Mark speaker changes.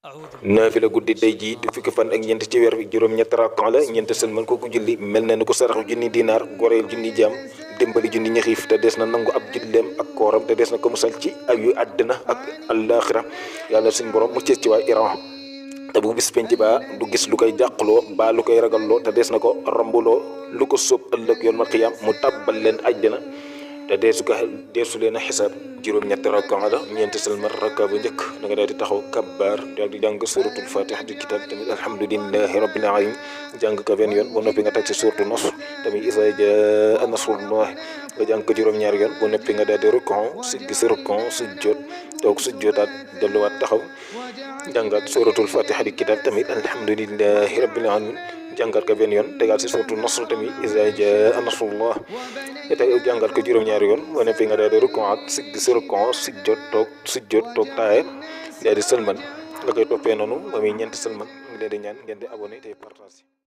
Speaker 1: naafila guddi day ji di fukki fan ak ñeent ci weer wi juróom-ñett rakka la ñeent sëlmal kooku julli mel na ni ko saraxu junni dinaar goreel junni jaam dimbali junni ñaxiif te des na nangu ab julleem ak kooram te des na ko musal ci ayu àddina ak àllaaxira yàlla suñ borom mu ci waa Iran te bu bis penc ba du gis lu koy jàqloo baa lu koy ragalloo te des na ko rambuloo lu ko sóob ëllëg yoon ma xiyaam mu tàbbal leen àjjana te deesu leen a xisaab juróom-ñetti rakka la ñeenti sëlmal rakka bu njëkk da nga daal di taxaw kabbaar daal di jàng suratul fatiha di kitaab tamit alhamdulillahi rabbil alamin jàng ko benn yoon ba noppi nga teg ci suratu nasr tamit isa jaa nasrullahi nga jàng ko juróom-ñaari yoon ba noppi nga daal di rukon siggi si rukon sujjoot toog sujjootaat delluwaat taxaw jàngaat suratul fatiha di kitaab tamit alhamdulillahi rabbil alamin jàngat ko benn yoon tegaat si suratu nasr tamit isa jaa nasrullah te jàngat ko juróom-ñaari yoon ba noppi nga daal di rukon ak siggi si rukon sujjoot toog taaye daal di sëlman nga koy toppee noonu ba muy ñeenti sëlman ngi leen di ñaan ngeen di abonné tey partage